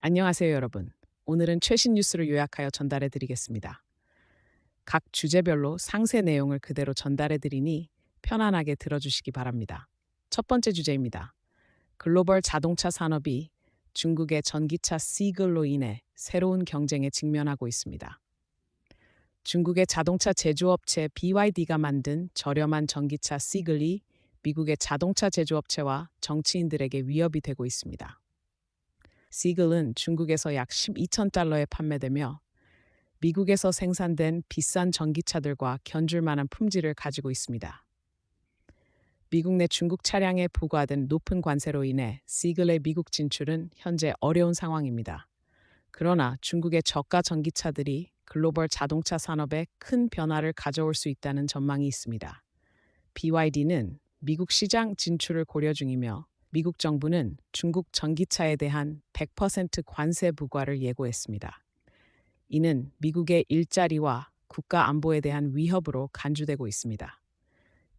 안녕하세요, 여러분. 오늘은 최신 뉴스를 요약하여 전달해 드리겠습니다. 각 주제별로 상세 내용을 그대로 전달해 드리니 편안하게 들어주시기 바랍니다. 첫 번째 주제입니다. 글로벌 자동차 산업이 중국의 전기차 시글로 인해 새로운 경쟁에 직면하고 있습니다. 중국의 자동차 제조업체 BYD가 만든 저렴한 전기차 시글이 미국의 자동차 제조업체와 정치인들에게 위협이 되고 있습니다. 시글은 중국에서 약 12,000달러에 판매되며 미국에서 생산된 비싼 전기차들과 견줄 만한 품질을 가지고 있습니다. 미국 내 중국 차량에 부과된 높은 관세로 인해 시글의 미국 진출은 현재 어려운 상황입니다. 그러나 중국의 저가 전기차들이 글로벌 자동차 산업에 큰 변화를 가져올 수 있다는 전망이 있습니다. BYD는 미국 시장 진출을 고려 중이며 미국 정부는 중국 전기차에 대한 100% 관세 부과를 예고했습니다. 이는 미국의 일자리와 국가 안보에 대한 위협으로 간주되고 있습니다.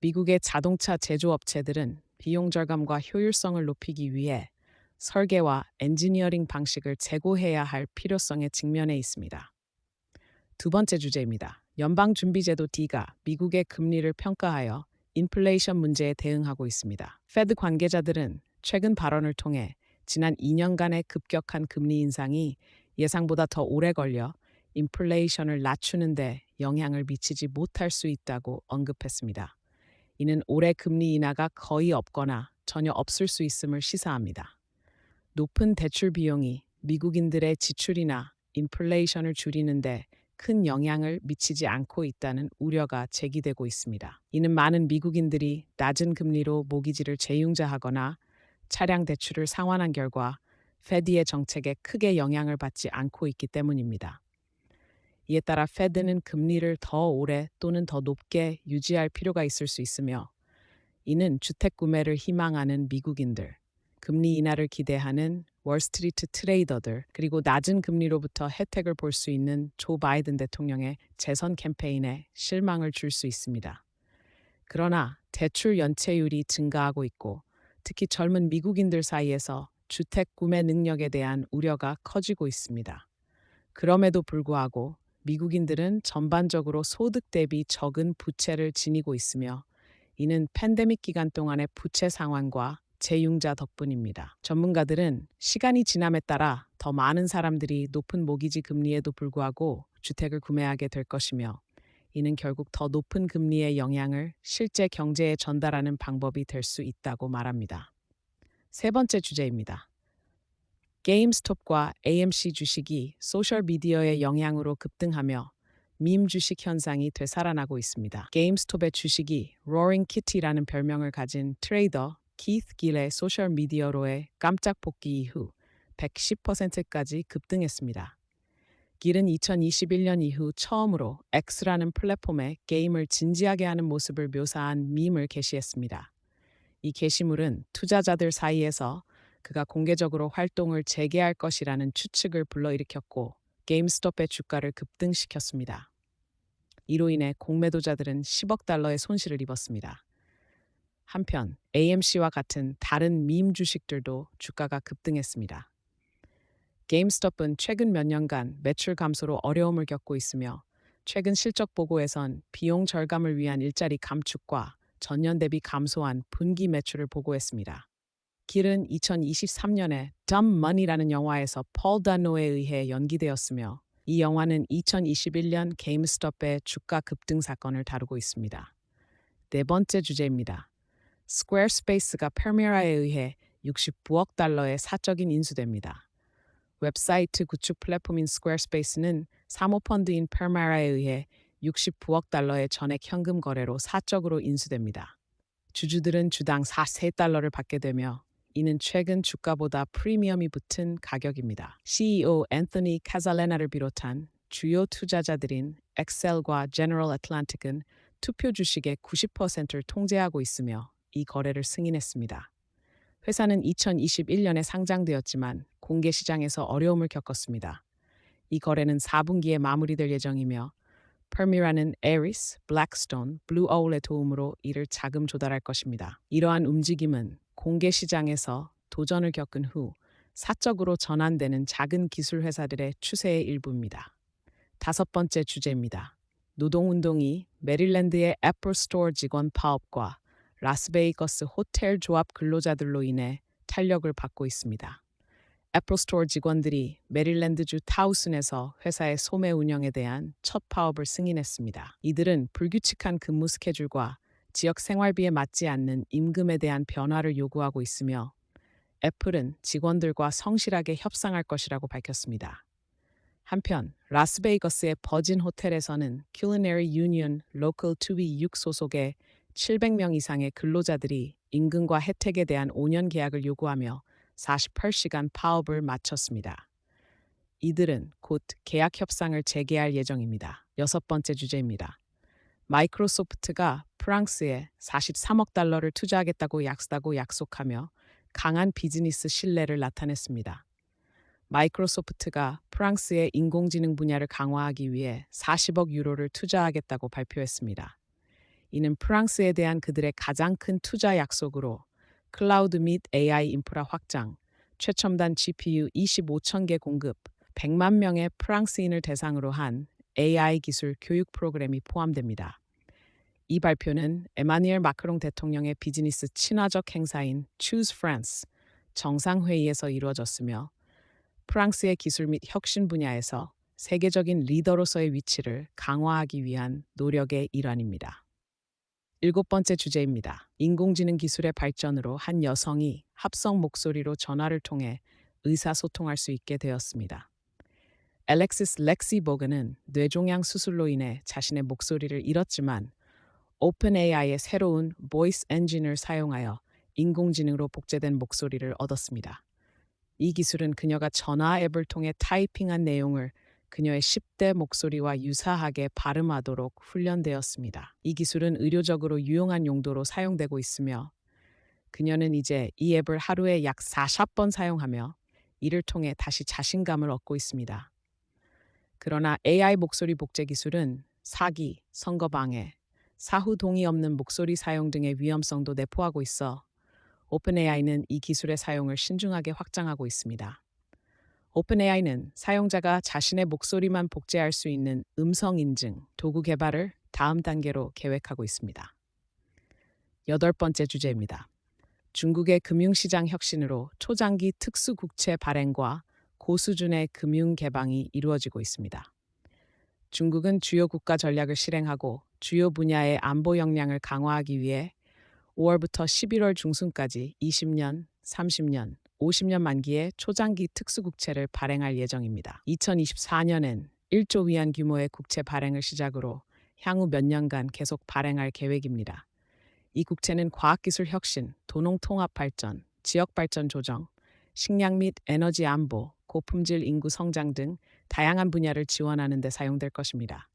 미국의 자동차 제조업체들은 비용 절감과 효율성을 높이기 위해 설계와 엔지니어링 방식을 재고해야 할 필요성에 직면해 있습니다. 두 번째 주제입니다. 연방준비제도 D가 미국의 금리를 평가하여 인플레이션 문제에 대응하고 있습니다. 페드 관계자들은 최근 발언을 통해 지난 2년간의 급격한 금리 인상이 예상보다 더 오래 걸려 인플레이션을 낮추는 데 영향을 미치지 못할 수 있다고 언급했습니다. 이는 올해 금리 인하가 거의 없거나 전혀 없을 수 있음을 시사합니다. 높은 대출 비용이 미국인들의 지출이나 인플레이션을 줄이는데 큰 영향을 미치지 않고 있다는 우려가 제기되고 있습니다. 이는 많은 미국인들이 낮은 금리로 모기지를 재융자하거나 차량 대출을 상환한 결과 페드의 정책에 크게 영향을 받지 않고 있기 때문입니다. 이에 따라 페드는 금리를 더 오래 또는 더 높게 유지할 필요가 있을 수 있으며 이는 주택 구매를 희망하는 미국인들, 금리 인하를 기대하는 월스트리트 트레이더들, 그리고 낮은 금리로부터 혜택을 볼 수 있는 조 바이든 대통령의 재선 캠페인에 실망을 줄 수 있습니다. 그러나 대출 연체율이 증가하고 있고 특히 젊은 미국인들 사이에서 주택 구매 능력에 대한 우려가 커지고 있습니다. 그럼에도 불구하고 미국인들은 전반적으로 소득 대비 적은 부채를 지니고 있으며 이는 팬데믹 기간 동안의 부채 상환과 재융자 덕분입니다. 전문가들은 시간이 지남에 따라 더 많은 사람들이 높은 모기지 금리에도 불구하고 주택을 구매하게 될 것이며 이는 결국 더 높은 금리의 영향을 실제 경제에 전달하는 방법이 될 수 있다고 말합니다. 세 번째 주제입니다. 게임스톱과 AMC 주식이 소셜미디어의 영향으로 급등하며 밈 주식 현상이 되살아나고 있습니다. 게임스톱의 주식이 Roaring Kitty라는 별명을 가진 트레이더 키스 길의 소셜미디어로의 깜짝 복귀 이후 110%까지 급등했습니다. 길은 2021년 이후 처음으로 X라는 플랫폼에 게임을 진지하게 하는 모습을 묘사한 밈을 게시했습니다. 이 게시물은 투자자들 사이에서 그가 공개적으로 활동을 재개할 것이라는 추측을 불러일으켰고 게임스톱의 주가를 급등시켰습니다. 이로 인해 공매도자들은 10억 달러의 손실을 입었습니다. 한편 AMC와 같은 다른 밈 주식들도 주가가 급등했습니다. 게임스톱은 최근 몇 년간 매출 감소로 어려움을 겪고 있으며 최근 실적 보고에선 비용 절감을 위한 일자리 감축과 전년 대비 감소한 분기 매출을 보고했습니다. 길은 2023년에 Dumb Money라는 영화에서 폴 다노에 의해 연기되었으며 이 영화는 2021년 게임스톱의 주가 급등 사건을 다루고 있습니다. 네 번째 주제입니다. 스퀘어스페이스가 페미라에 의해 69억 달러의 사적인 인수됩니다. 웹사이트 구축 플랫폼인 스퀘어스페이스는 사모펀드인 페미라에 의해 69억 달러의 전액 현금 거래로 사적으로 인수됩니다. 주주들은 주당 43달러를 받게 되며 이는 최근 주가보다 프리미엄이 붙은 가격입니다. CEO 앤서니 카잘레나를 비롯한 주요 투자자들인 엑셀과 제너럴 애틀랜틱은 투표 주식의 90%를 통제하고 있으며 이 거래를 승인했습니다. 회사는 2021년에 상장되었지만 공개 시장에서 어려움을 겪었습니다. 이 거래는 4분기에 마무리될 예정이며 퍼미라는 에리스, 블랙스톤, 블루 어울의 도움으로 이를 자금 조달할 것입니다. 이러한 움직임은 공개 시장에서 도전을 겪은 후 사적으로 전환되는 작은 기술 회사들의 추세의 일부입니다. 다섯 번째 주제입니다. 노동운동이 메릴랜드의 애플 스토어 직원 파업과 라스베이거스 호텔 조합 근로자들로 인해 탄력을 받고 있습니다. 애플 스토어 직원들이 메릴랜드주 타우슨에서 회사의 소매 운영에 대한 첫 파업을 승인했습니다. 이들은 불규칙한 근무 스케줄과 지역 생활비에 맞지 않는 임금에 대한 변화를 요구하고 있으며 애플은 직원들과 성실하게 협상할 것이라고 밝혔습니다. 한편 라스베이거스의 버진 호텔에서는 Culinary Union Local 2B6 소속의 700명 이상의 근로자들이 임금과 혜택에 대한 5년 계약을 요구하며 48시간 파업을 마쳤습니다. 이들은 곧 계약 협상을 재개할 예정입니다. 여섯 번째 주제입니다. 마이크로소프트가 프랑스에 43억 달러를 투자하겠다고 약속하며 강한 비즈니스 신뢰를 나타냈습니다. 마이크로소프트가 프랑스의 인공지능 분야를 강화하기 위해 40억 유로를 투자하겠다고 발표했습니다. 이는 프랑스에 대한 그들의 가장 큰 투자 약속으로 클라우드 및 AI 인프라 확장, 최첨단 GPU 25천 개 공급, 100만 명의 프랑스인을 대상으로 한 AI 기술 교육 프로그램이 포함됩니다. 이 발표는 에마뉘엘 마크롱 대통령의 비즈니스 친화적 행사인 Choose France 정상회의에서 이루어졌으며 프랑스의 기술 및 혁신 분야에서 세계적인 리더로서의 위치를 강화하기 위한 노력의 일환입니다. 일곱 번째 주제입니다. 인공지능 기술의 발전으로 한 여성이 합성 목소리로 전화를 통해 의사소통할 수 있게 되었습니다. 알렉시스 렉시보그는 뇌종양 수술로 인해 자신의 목소리를 잃었지만 오픈AI의 새로운 보이스 엔진을 사용하여 인공지능으로 복제된 목소리를 얻었습니다. 이 기술은 그녀가 전화 앱을 통해 타이핑한 내용을 그녀의 10대 목소리와 유사하게 발음하도록 훈련되었습니다. 이 기술은 의료적으로 유용한 용도로 사용되고 있으며 그녀는 이제 이 앱을 하루에 약 40번 사용하며 이를 통해 다시 자신감을 얻고 있습니다. 그러나 AI 목소리 복제 기술은 사기, 선거방해, 사후 동의 없는 목소리 사용 등의 위험성도 내포하고 있어 오픈AI는 이 기술의 사용을 신중하게 확장하고 있습니다. 오픈AI는 사용자가 자신의 목소리만 복제할 수 있는 음성 인증 도구 개발을 다음 단계로 계획하고 있습니다. 여덟 번째 주제입니다. 중국의 금융시장 혁신으로 초장기 특수국채 발행과 고수준의 금융 개방이 이루어지고 있습니다. 중국은 주요 국가 전략을 실행하고 주요 분야의 안보 역량을 강화하기 위해 5월부터 11월 중순까지 20년, 30년, 50년 만기의 초장기 특수국채를 발행할 예정입니다. 2024년엔 1조 위안 규모의 국채 발행을 시작으로 향후 몇 년간 계속 발행할 계획입니다. 이 국채는 과학기술 혁신, 도농통합 발전, 지역발전 조정, 식량 및 에너지 안보, 고품질 인구 성장 등 다양한 분야를 지원하는 데 사용될 것입니다.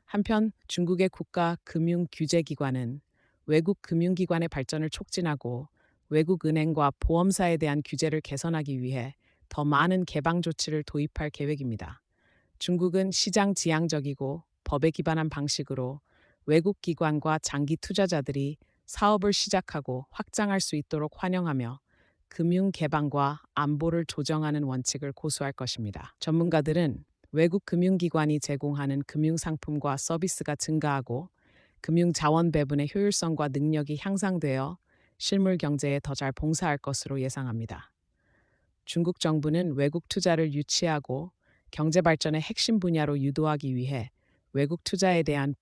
한편 중국의 국가 금융 규제 기관은 외국 금융기관의 발전을 촉진하고 외국 은행과 보험사에 대한 규제를 개선하기 위해 더 많은 개방 조치를 도입할 계획입니다. 중국은 시장 지향적이고 법에 기반한 방식으로 외국 기관과 장기 투자자들이 사업을 시작하고 확장할 수 있도록 환영하며 금융 개방과 안보를 조정하는 원칙을 고수할 것입니다. 전문가들은 외국 금융기관이 제공하는 금융상품과 서비스가 증가하고 금융 자원 배분의 효율성과 능력이 향상되어 실물 경제에 더 잘 봉사할 것으로 예상합니다. 중국 정부는 외국 투자를 유치하고 경제 발전의 핵심 분야로 유도하기 위해 외국 투자에 대한